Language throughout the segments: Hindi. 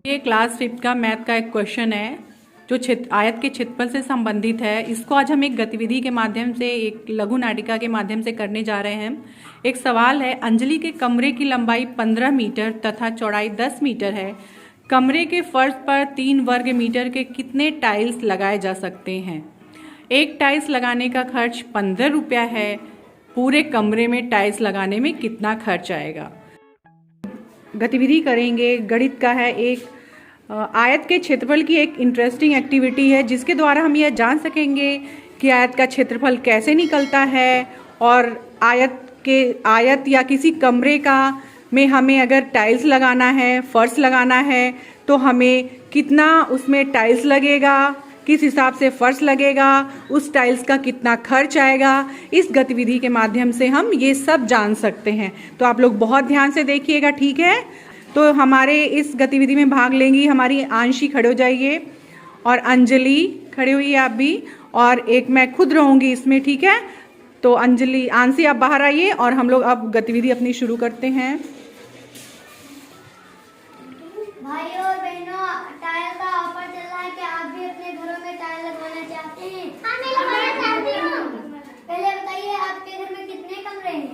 ये क्लास 5 का मैथ का एक क्वेश्चन है जो आयत के क्षेत्रफल से संबंधित है। इसको आज हम एक गतिविधि के माध्यम से, एक लघु नाटिका के माध्यम से करने जा रहे हैं। एक सवाल है, अंजलि के कमरे की लंबाई 15 मीटर तथा चौड़ाई 10 मीटर है। कमरे के फर्श पर 3 वर्ग मीटर के कितने टाइल्स लगाए जा सकते हैं? एक टाइल्स लगाने का खर्च 15 रुपया है। पूरे कमरे में टाइल्स लगाने में कितना खर्च आएगा? गतिविधि करेंगे, गणित का है। एक आयत के क्षेत्रफल की एक इंटरेस्टिंग एक्टिविटी है जिसके द्वारा हम यह जान सकेंगे कि आयत का क्षेत्रफल कैसे निकलता है और आयत या किसी कमरे का में हमें अगर टाइल्स लगाना है, फर्श लगाना है, तो हमें कितना उसमें टाइल्स लगेगा, किस हिसाब से फर्श लगेगा, उस टाइल्स का कितना खर्च आएगा। इस गतिविधि के माध्यम से हम ये सब जान सकते हैं। तो आप लोग बहुत ध्यान से देखिएगा, ठीक है? तो हमारे इस गतिविधि में भाग लेंगी हमारी आंशी, खड़े हो जाइए, और अंजलि खड़े हुई आप भी, और एक मैं खुद रहूँगी इसमें, ठीक है? तो अंजलि, आंशी आप बाहर आइए और हम लोग अब गतिविधि अपनी शुरू करते हैं। भाइयों और बहनों, टाइल का ऑफर चल रहा है। क्या आप भी अपने घरों में टाइल लगवाना चाहते हैं? हाँ, मैं लगवाना चाहती हूँ। पहले बताइए, आपके घर में कितने कमरे हैं?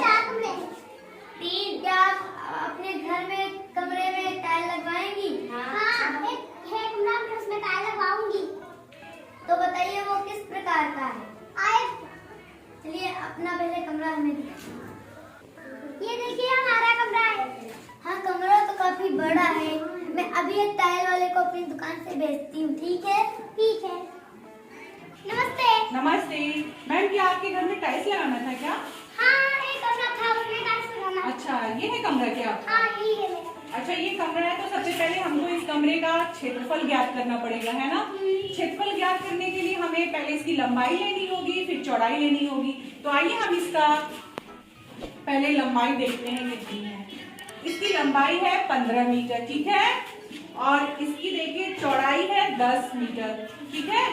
4 कमरे। 3। क्या आप अपने घर में कमरे में टाइल लगवाएंगी? हाँ, एक कमरा में उसमें टाइल लगवाऊंगी। तो बताइए वो किस प्रकार का है? आयत। चलिए अपना पहले कमरा हमें दिखाइए। ये देखिए हमारा कमरा है। हाँ, कमरा तो काफी बड़ा है। मैं अभी एक टाइल वाले को अपनी दुकान से भेजती हूँ, ठीक है? ठीक है। नमस्ते। नमस्ते मैम, क्या आपके घर में टाइल्स लगाना था क्या? हाँ, एक कमरा था, उसमें टाइल्स लगाना। अच्छा, ये है कमरा क्या? हाँ, यही है मेरा। अच्छा, ये कमरा है, तो सबसे पहले हमको इस कमरे का क्षेत्रफल ज्ञात करना पड़ेगा, है ना? क्षेत्रफल ज्ञात करने के लिए हमें पहले इसकी लंबाई लेनी होगी, फिर चौड़ाई लेनी होगी। तो आइए हम इसका पहले लंबाई देखते हैं कितनी है। इसकी लंबाई है 15 मीटर, ठीक है? और इसकी देखिए चौड़ाई है 10 मीटर, ठीक है?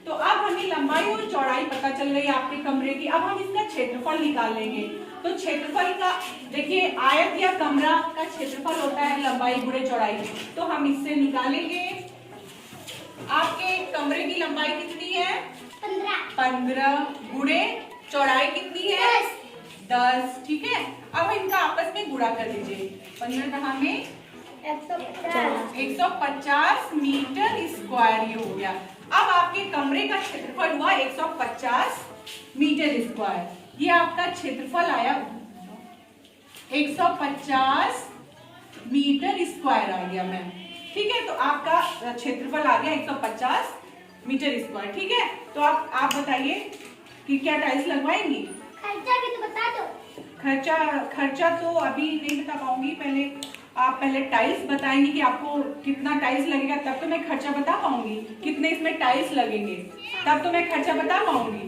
तो अब हमें लंबाई और चौड़ाई पता चल रही है आपके कमरे की। अब हम इसका क्षेत्रफल निकाल लेंगे। तो क्षेत्रफल का देखिए, आयत या कमरा का क्षेत्रफल होता है लंबाई गुणे चौड़ाई। तो हम इससे निकालेंगे। आपके कमरे की लंबाई कितनी है? 15 गुणे चौड़ाई कितनी है? 10, ठीक है? अब इनका आपस में गुणा कर लीजिए। 15 कहाँ में? 150 मीटर स्क्वायर, ये हो गया। अब आपके कमरे का क्षेत्रफल हुआ 150 मीटर स्क्वायर। ये आपका क्षेत्रफल आया 150 मीटर स्क्वायर आ गया मैम, ठीक है? तो आपका क्षेत्रफल आ गया 150 मीटर स्क्वायर, ठीक है? तो आप बताइए कि क्या टाइल्स लगवाएंगी? खर्चा भी तो बता दो। खर्चा तो अभी नहीं बता पाऊंगी। आप पहले टाइल्स बताएंगी कि आपको कितना टाइल्स लगेगा, तब तो मैं खर्चा बता पाऊंगी। कितने इसमें टाइल्स लगेंगे, तब तो मैं खर्चा बता पाऊंगी।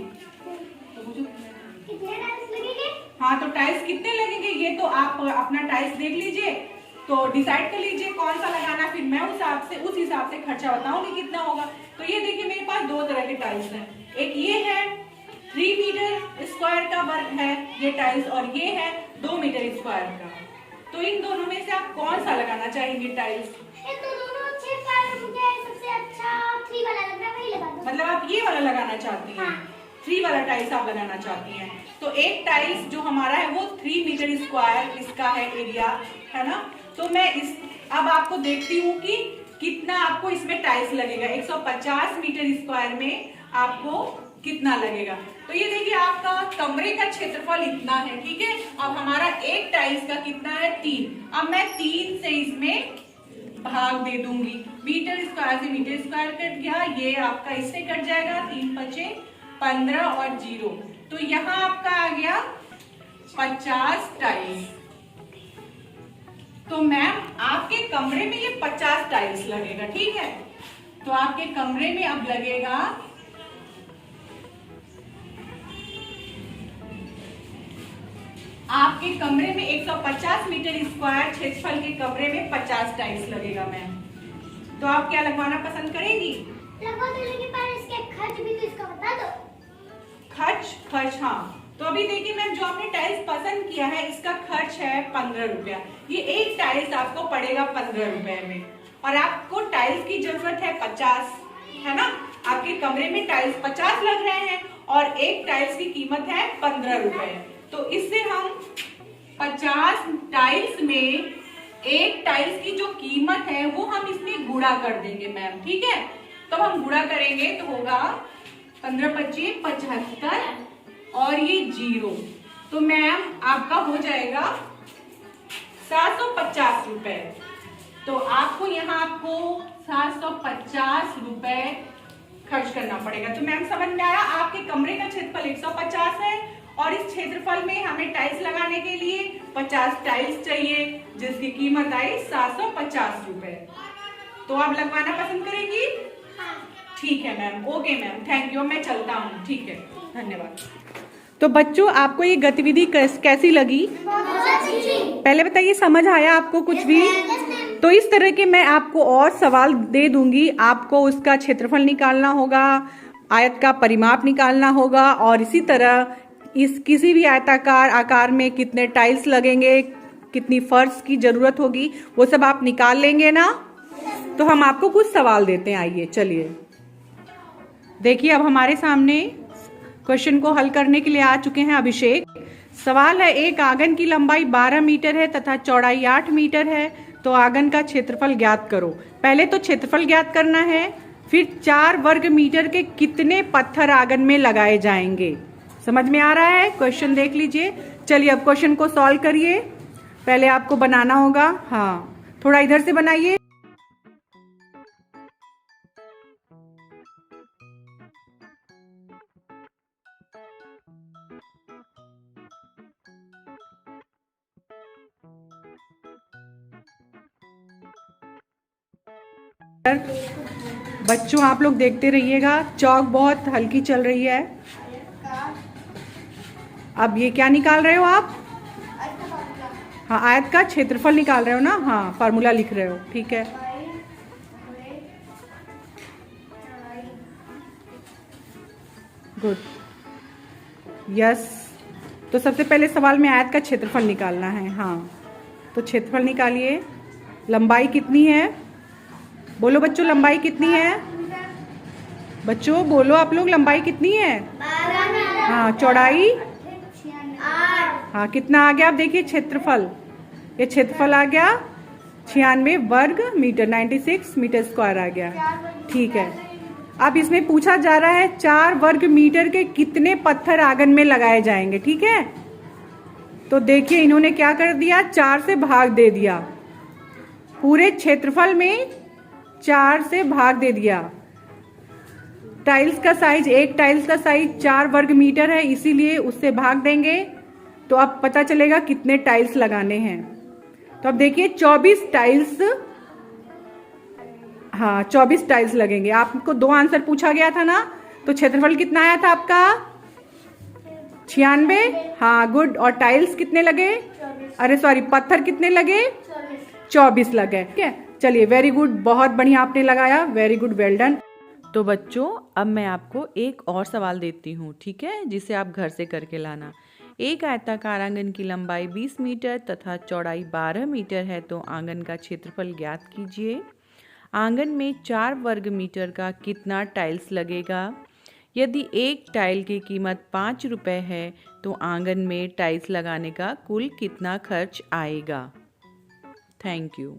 कितने टाइल्स लगेंगे? हाँ, तो टाइल्स कितने लगेंगे ये तो आप अपना टाइल्स देख लीजिए, तो डिसाइड कर लीजिए कौन सा लगाना, फिर मैं उस हिसाब से खर्चा बताऊंगी कितना होगा। तो ये देखिए, मेरे पास 2 तरह के टाइल्स हैं। एक ये है 3 मीटर स्क्वायर का वर्ग है ये टाइल्स, और ये है 2 मीटर स्क्वायर का। तो इन दोनों में से आप कौन सा लगाना चाहेंगे टाइल्स? ये तो दोनों अच्छे, पर मुझे सबसे अच्छा 3 वाला लग रहा है, वही लगा दो। मतलब आप ये वाला लगाना चाहती हैं? हाँ। 3 वाला टाइल्स आप लगाना चाहती हैं। तो एक टाइल्स जो हमारा है वो 3 मीटर स्क्वायर इसका है एरिया, है ना? तो मैं अब आपको देखती हूँ कि कितना आपको इसमें टाइल्स लगेगा। 150 मीटर स्क्वायर में आपको कितना लगेगा। तो ये देखिए, आपका कमरे का क्षेत्रफल इतना है, ठीक है? अब हमारा एक टाइल्स का कितना है? 3। अब मैं 3 से इसमें भाग दे दूंगी। मीटर स्क्वायर से मीटर स्क्वायर कट गया, ये आपका इससे कट जाएगा। 3 5 15 और 0, तो यहाँ आपका आ गया 50 टाइल्स। तो मैम आपके कमरे में ये 50 टाइल्स लगेगा, ठीक है? तो आपके कमरे में अब लगेगा आपके कमरे में 150 मीटर स्क्वायर क्षेत्रफल के कमरे में 50 टाइल्स लगेगा मैम। तो आप क्या लगवाना पसंद करेंगी? लगवा दो, लेकिन पर इसके खर्च भी तो इसका बता दो। खर्च हाँ, तो अभी देखिए मैम, जो आपने टाइल्स पसंद किया है इसका खर्च है 15 रुपया। ये एक टाइल्स आपको पड़ेगा 15 रुपए में, और आपको टाइल्स की जरूरत है 50, है ना। आपके कमरे में टाइल्स 50 लग रहे हैं और एक टाइल्स की कीमत है 15 रुपए। तो इससे हम 50 टाइल्स में एक टाइल्स की जो कीमत है वो हम इसमें गुणा कर देंगे मैम, ठीक है। तो हम गुणा करेंगे तो होगा 15 25 75 और ये 0, तो मैम आपका हो जाएगा 750 रुपए। तो आपको यहाँ 750 रुपए खर्च करना पड़ेगा। तो मैम समझ में आया, आपके कमरे का क्षेत्रफल 150 है और इस क्षेत्रफल में हमें टाइल्स लगाने के लिए 50 टाइल्स चाहिए, जिसकी कीमत आई 750 रुपए। तो आप लगवाना पसंद करेंगी? ठीक है ma'am, okay ma'am, thank you, मैं चलता हूँ, ठीक है, धन्यवाद। तो बच्चों, आपको ये गतिविधि कैसी लगी? पहले बताइए, समझ आया आपको कुछ भी? तो इस तरह के मैं आपको और सवाल दे दूंगी, आपको उसका क्षेत्रफल निकालना होगा, आयत का परिमाप निकालना होगा, और इसी तरह इस किसी भी आयताकार आकार में कितने टाइल्स लगेंगे, कितनी फर्श की जरूरत होगी, वो सब आप निकाल लेंगे ना। तो हम आपको कुछ सवाल देते हैं, आइए चलिए देखिए। अब हमारे सामने क्वेश्चन को हल करने के लिए आ चुके हैं अभिषेक। सवाल है, एक आंगन की लंबाई 12 मीटर है तथा चौड़ाई 8 मीटर है, तो आंगन का क्षेत्रफल ज्ञात करो। पहले तो क्षेत्रफल ज्ञात करना है, फिर 4 वर्ग मीटर के कितने पत्थर आंगन में लगाए जाएंगे। समझ में आ रहा है? क्वेश्चन देख लीजिए। चलिए अब क्वेश्चन को सॉल्व करिए। पहले आपको बनाना होगा, हाँ थोड़ा इधर से बनाइए। बच्चों आप लोग देखते रहिएगा, चौक बहुत हल्की चल रही है। अब ये क्या निकाल रहे हो आप? हाँ, आयत का क्षेत्रफल निकाल रहे हो ना। हाँ, फार्मूला लिख रहे हो, ठीक है। Good, yes. तो सबसे पहले सवाल में आयत का क्षेत्रफल निकालना है। हाँ, तो क्षेत्रफल निकालिए। लंबाई कितनी है? बोलो बच्चों, लंबाई कितनी है? बच्चों बोलो, आप लोग, लंबाई कितनी है? हाँ, चौड़ाई? हाँ, कितना आ गया? आप देखिए क्षेत्रफल, ये क्षेत्रफल आ गया 96 वर्ग मीटर, 96 मीटर स्क्वायर आ गया, ठीक है। अब इसमें पूछा जा रहा है 4 वर्ग मीटर के कितने पत्थर आंगन में लगाए जाएंगे, ठीक है। तो देखिए इन्होंने क्या कर दिया, 4 से भाग दे दिया, पूरे क्षेत्रफल में 4 से भाग दे दिया। टाइल्स का साइज, एक टाइल्स का साइज 4 वर्ग मीटर है, इसीलिए उससे भाग देंगे तो अब पता चलेगा कितने टाइल्स लगाने हैं। तो अब देखिए 24 टाइल्स, हाँ 24 टाइल्स लगेंगे। आपको 2 आंसर पूछा गया था ना, तो क्षेत्रफल कितना आया था आपका? 96। हाँ गुड। और टाइल्स कितने लगे? अरे सॉरी, पत्थर कितने लगे? 24 लगे, ठीक है। चलिए, वेरी गुड, बहुत बढ़िया आपने लगाया, वेरी गुड, वेल डन। तो बच्चों अब मैं आपको एक और सवाल देती हूँ, ठीक है, जिसे आप घर से करके लाना। एक आयताकार आंगन की लंबाई 20 मीटर तथा चौड़ाई 12 मीटर है, तो आंगन का क्षेत्रफल ज्ञात कीजिए। आंगन में 4 वर्ग मीटर का कितना टाइल्स लगेगा? यदि एक टाइल की कीमत 5 रुपये है, तो आंगन में टाइल्स लगाने का कुल कितना खर्च आएगा? Thank you.